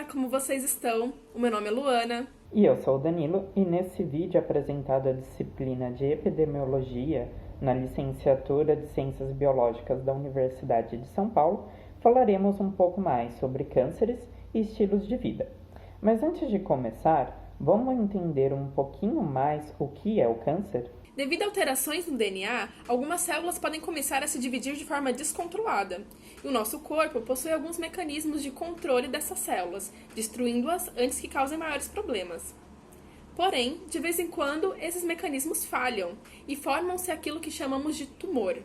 como vocês estão? O meu nome é Luana. E eu sou o Danilo, e nesse vídeo apresentado a disciplina de Epidemiologia na Licenciatura de Ciências Biológicas da Universidade de São Paulo, falaremos um pouco mais sobre cânceres e estilos de vida. Mas antes de começar, vamos entender um pouquinho mais o que é o câncer? Devido a alterações no DNA, algumas células podem começar a se dividir de forma descontrolada. E o nosso corpo possui alguns mecanismos de controle dessas células, destruindo-as antes que causem maiores problemas. Porém, de vez em quando, esses mecanismos falham e formam-se aquilo que chamamos de tumor.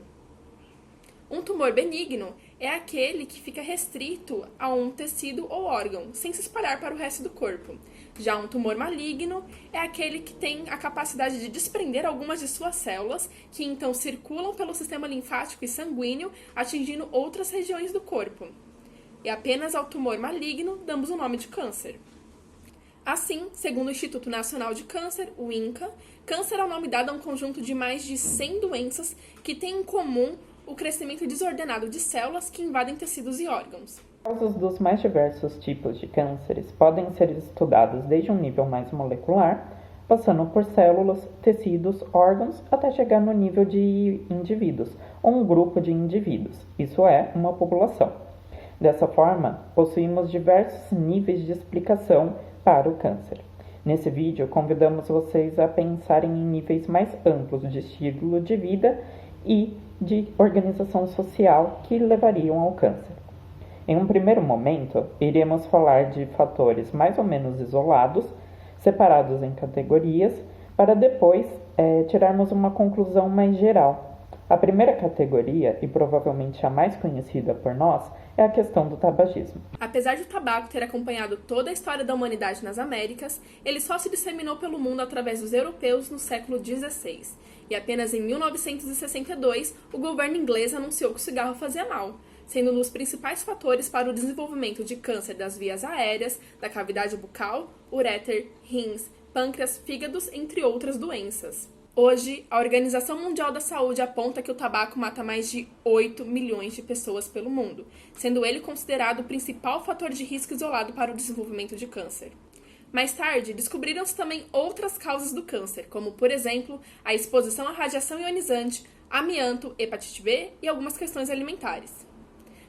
Um tumor benigno é aquele que fica restrito a um tecido ou órgão, sem se espalhar para o resto do corpo. Já um tumor maligno é aquele que tem a capacidade de desprender algumas de suas células, que então circulam pelo sistema linfático e sanguíneo, atingindo outras regiões do corpo. E apenas ao tumor maligno damos o nome de câncer. Assim, segundo o Instituto Nacional de Câncer, o INCA, câncer é o nome dado a um conjunto de mais de 100 doenças que têm em comum o crescimento desordenado de células que invadem tecidos e órgãos. Causas dos mais diversos tipos de cânceres podem ser estudados desde um nível mais molecular, passando por células, tecidos, órgãos, até chegar no nível de indivíduos, ou um grupo de indivíduos, isso é, uma população. Dessa forma, possuímos diversos níveis de explicação para o câncer. Nesse vídeo, convidamos vocês a pensarem em níveis mais amplos de estilo de vida e de organização social que levariam ao câncer. Em um primeiro momento, iremos falar de fatores mais ou menos isolados, separados em categorias, para depois tirarmos uma conclusão mais geral. A primeira categoria, e provavelmente a mais conhecida por nós, é a questão do tabagismo. Apesar de o tabaco ter acompanhado toda a história da humanidade nas Américas, ele só se disseminou pelo mundo através dos europeus no século XVI. E apenas em 1962, o governo inglês anunciou que o cigarro fazia mal, sendo um dos principais fatores para o desenvolvimento de câncer das vias aéreas, da cavidade bucal, ureter, rins, pâncreas, fígados, entre outras doenças. Hoje, a Organização Mundial da Saúde aponta que o tabaco mata mais de 8 milhões de pessoas pelo mundo, sendo ele considerado o principal fator de risco isolado para o desenvolvimento de câncer. Mais tarde, descobriram-se também outras causas do câncer, como, por exemplo, a exposição à radiação ionizante, amianto, hepatite B e algumas questões alimentares.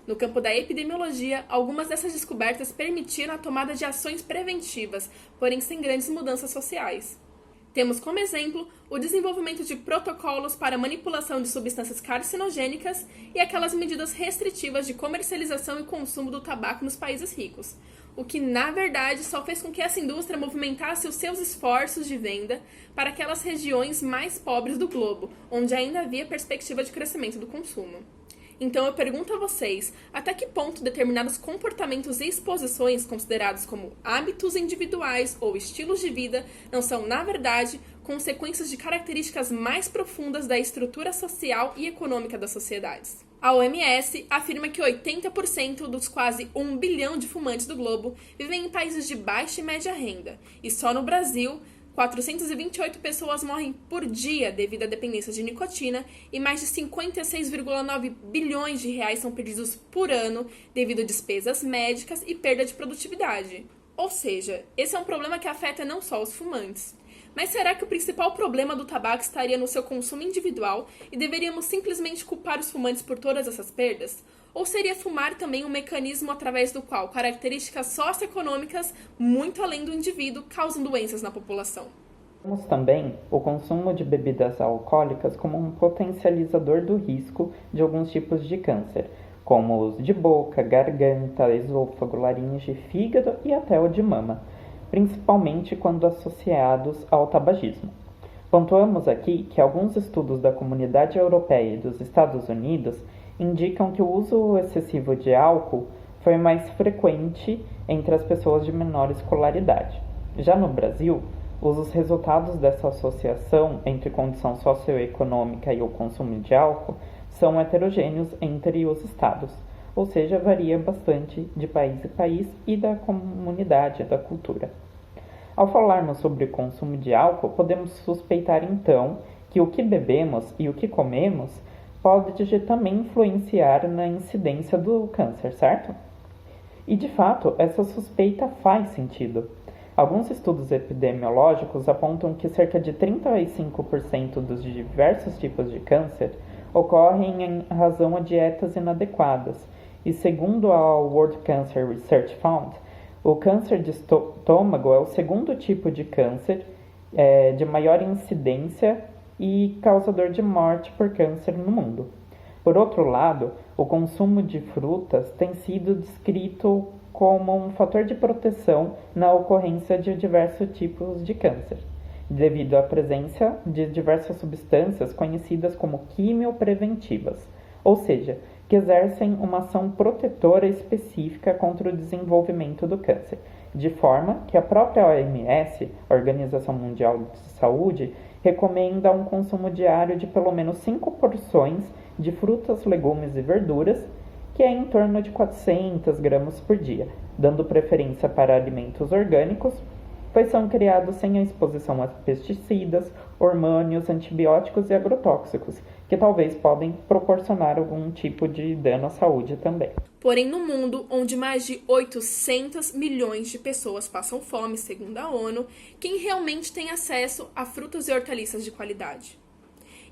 No campo da epidemiologia, algumas dessas descobertas permitiram a tomada de ações preventivas, porém sem grandes mudanças sociais. Temos como exemplo o desenvolvimento de protocolos para manipulação de substâncias carcinogênicas e aquelas medidas restritivas de comercialização e consumo do tabaco nos países ricos, o que na verdade só fez com que essa indústria movimentasse os seus esforços de venda para aquelas regiões mais pobres do globo, onde ainda havia perspectiva de crescimento do consumo. Então eu pergunto a vocês, até que ponto determinados comportamentos e exposições considerados como hábitos individuais ou estilos de vida não são, na verdade, consequências de características mais profundas da estrutura social e econômica das sociedades? A OMS afirma que 80% dos quase 1 bilhão de fumantes do globo vivem em países de baixa e média renda, e só no Brasil 428 pessoas morrem por dia devido à dependência de nicotina e mais de 56,9 bilhões de reais são perdidos por ano devido a despesas médicas e perda de produtividade. Ou seja, esse é um problema que afeta não só os fumantes. Mas será que o principal problema do tabaco estaria no seu consumo individual e deveríamos simplesmente culpar os fumantes por todas essas perdas? Ou seria fumar também um mecanismo através do qual características socioeconômicas, muito além do indivíduo, causam doenças na população? Temos também o consumo de bebidas alcoólicas como um potencializador do risco de alguns tipos de câncer, como os de boca, garganta, esôfago, laringe, fígado e até o de mama, principalmente quando associados ao tabagismo. Pontuamos aqui que alguns estudos da Comunidade Europeia e dos Estados Unidos indicam que o uso excessivo de álcool foi mais frequente entre as pessoas de menor escolaridade. Já no Brasil, os resultados dessa associação entre condição socioeconômica e o consumo de álcool são heterogêneos entre os estados, ou seja, varia bastante de país em país e da comunidade, da cultura. Ao falarmos sobre o consumo de álcool, podemos suspeitar então que o que bebemos e o que comemos pode também influenciar na incidência do câncer, certo? E, de fato, essa suspeita faz sentido. Alguns estudos epidemiológicos apontam que cerca de 35% dos diversos tipos de câncer ocorrem em razão a dietas inadequadas. E segundo a World Cancer Research Fund, o câncer de estômago é o segundo tipo de câncer de maior incidência e causador de morte por câncer no mundo. Por outro lado, o consumo de frutas tem sido descrito como um fator de proteção na ocorrência de diversos tipos de câncer, devido à presença de diversas substâncias conhecidas como quimiopreventivas, ou seja, que exercem uma ação protetora específica contra o desenvolvimento do câncer, de forma que a própria OMS, Organização Mundial de Saúde, recomenda um consumo diário de pelo menos 5 porções de frutas, legumes e verduras, que é em torno de 400 gramas por dia, dando preferência para alimentos orgânicos, pois são criados sem a exposição a pesticidas, hormônios, antibióticos e agrotóxicos, que talvez podem proporcionar algum tipo de dano à saúde também. Porém, no mundo, onde mais de 800 milhões de pessoas passam fome, segundo a ONU, quem realmente tem acesso a frutas e hortaliças de qualidade?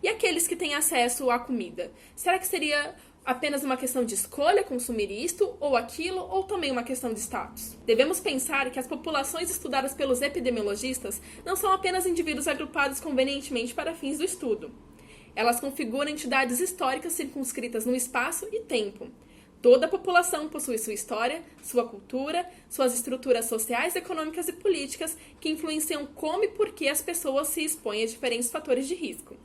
E aqueles que têm acesso à comida? Será que seria apenas uma questão de escolha consumir isto ou aquilo, ou também uma questão de status? Devemos pensar que as populações estudadas pelos epidemiologistas não são apenas indivíduos agrupados convenientemente para fins do estudo. Elas configuram entidades históricas circunscritas no espaço e tempo. Toda a população possui sua história, sua cultura, suas estruturas sociais, econômicas e políticas que influenciam como e por que as pessoas se expõem a diferentes fatores de risco.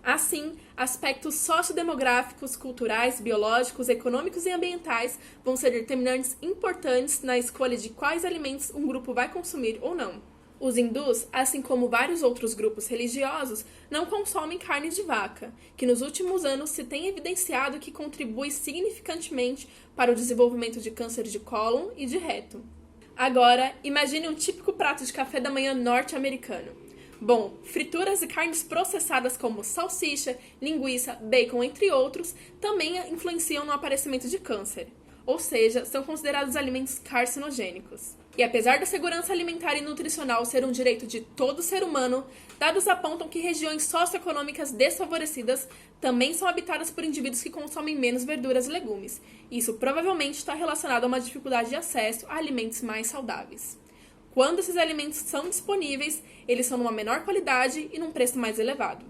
Assim, aspectos sociodemográficos, culturais, biológicos, econômicos e ambientais vão ser determinantes importantes na escolha de quais alimentos um grupo vai consumir ou não. Os hindus, assim como vários outros grupos religiosos, não consomem carne de vaca, que nos últimos anos se tem evidenciado que contribui significantemente para o desenvolvimento de câncer de cólon e de reto. Agora, imagine um típico prato de café da manhã norte-americano. Bom, frituras e carnes processadas como salsicha, linguiça, bacon, entre outros, também influenciam no aparecimento de câncer, ou seja, são considerados alimentos carcinogênicos. E apesar da segurança alimentar e nutricional ser um direito de todo ser humano, dados apontam que regiões socioeconômicas desfavorecidas também são habitadas por indivíduos que consomem menos verduras e legumes. Isso provavelmente está relacionado a uma dificuldade de acesso a alimentos mais saudáveis. Quando esses alimentos são disponíveis, eles são numa menor qualidade e num preço mais elevado.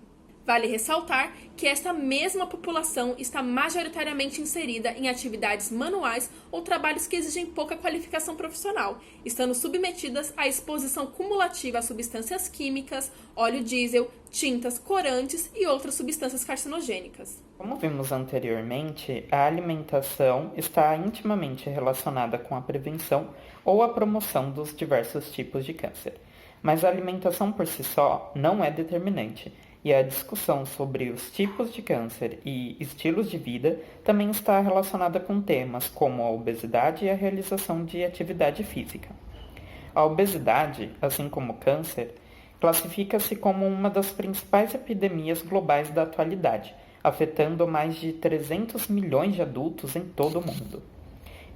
Vale ressaltar que esta mesma população está majoritariamente inserida em atividades manuais ou trabalhos que exigem pouca qualificação profissional, estando submetidas à exposição cumulativa a substâncias químicas, óleo diesel, tintas, corantes e outras substâncias carcinogênicas. Como vimos anteriormente, a alimentação está intimamente relacionada com a prevenção ou a promoção dos diversos tipos de câncer. Mas a alimentação por si só não é determinante, e a discussão sobre os tipos de câncer e estilos de vida também está relacionada com temas como a obesidade e a realização de atividade física. A obesidade, assim como o câncer, classifica-se como uma das principais epidemias globais da atualidade, afetando mais de 300 milhões de adultos em todo o mundo.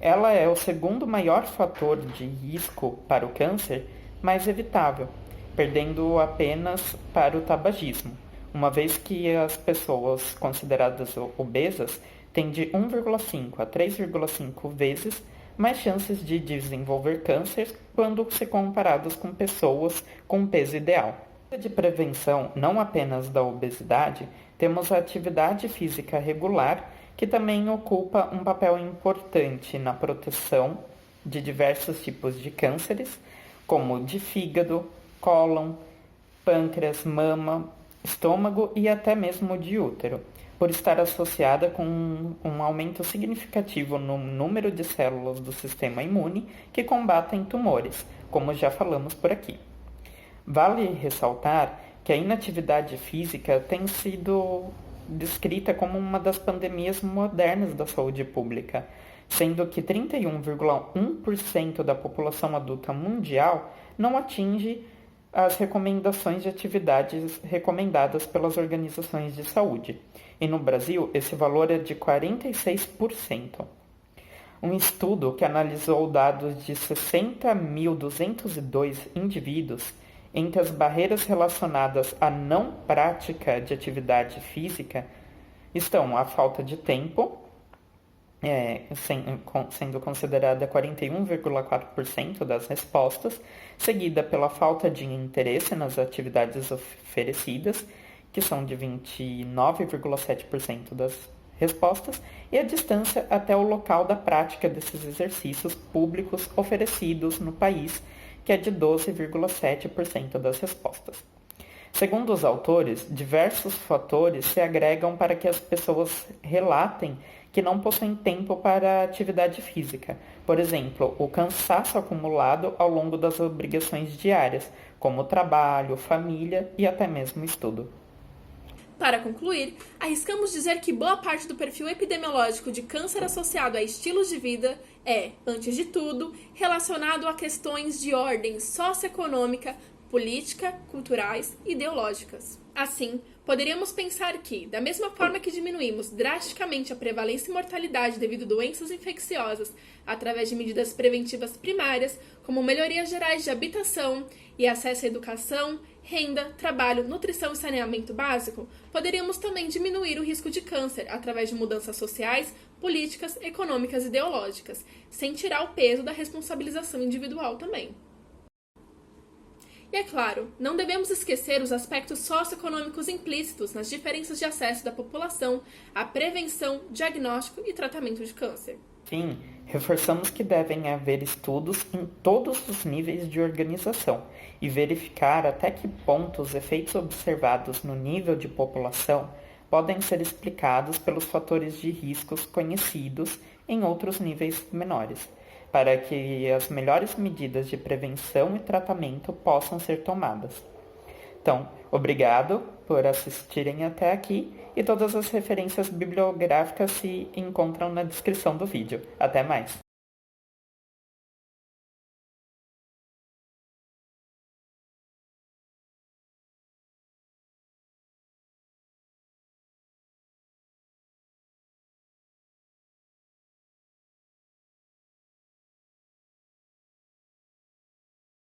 Ela é o segundo maior fator de risco para o câncer, mais evitável, perdendo apenas para o tabagismo, uma vez que as pessoas consideradas obesas têm de 1,5 a 3,5 vezes mais chances de desenvolver câncer quando se comparadas com pessoas com peso ideal. De prevenção não apenas da obesidade, temos a atividade física regular, que também ocupa um papel importante na proteção de diversos tipos de cânceres, como de fígado, cólon, pâncreas, mama, estômago e até mesmo de útero, por estar associada com um aumento significativo no número de células do sistema imune que combatem tumores, como já falamos por aqui. Vale ressaltar que a inatividade física tem sido descrita como uma das pandemias modernas da saúde pública, sendo que 31,1% da população adulta mundial não atinge as recomendações de atividades recomendadas pelas organizações de saúde. E no Brasil, esse valor é de 46%. Um estudo que analisou dados de 60.202 indivíduos entre as barreiras relacionadas à não prática de atividade física estão a falta de tempo, sendo considerada 41,4% das respostas, seguida pela falta de interesse nas atividades oferecidas, que são de 29,7% das respostas, e a distância até o local da prática desses exercícios públicos oferecidos no país, que é de 12,7% das respostas. Segundo os autores, diversos fatores se agregam para que as pessoas relatem que não possuem tempo para a atividade física. Por exemplo, o cansaço acumulado ao longo das obrigações diárias, como trabalho, família e até mesmo estudo. Para concluir, arriscamos dizer que boa parte do perfil epidemiológico de câncer associado a estilos de vida é, antes de tudo, relacionado a questões de ordem socioeconômica, política, culturais e ideológicas. Assim, poderíamos pensar que, da mesma forma que diminuímos drasticamente a prevalência e mortalidade devido a doenças infecciosas através de medidas preventivas primárias, como melhorias gerais de habitação e acesso à educação, renda, trabalho, nutrição e saneamento básico, poderíamos também diminuir o risco de câncer através de mudanças sociais, políticas, econômicas e ideológicas, sem tirar o peso da responsabilização individual também. E é claro, não devemos esquecer os aspectos socioeconômicos implícitos nas diferenças de acesso da população à prevenção, diagnóstico e tratamento de câncer. Sim, reforçamos que devem haver estudos em todos os níveis de organização e verificar até que ponto os efeitos observados no nível de população podem ser explicados pelos fatores de riscos conhecidos em outros níveis menores, para que as melhores medidas de prevenção e tratamento possam ser tomadas. Então, obrigado por assistirem até aqui e todas as referências bibliográficas se encontram na descrição do vídeo. Até mais!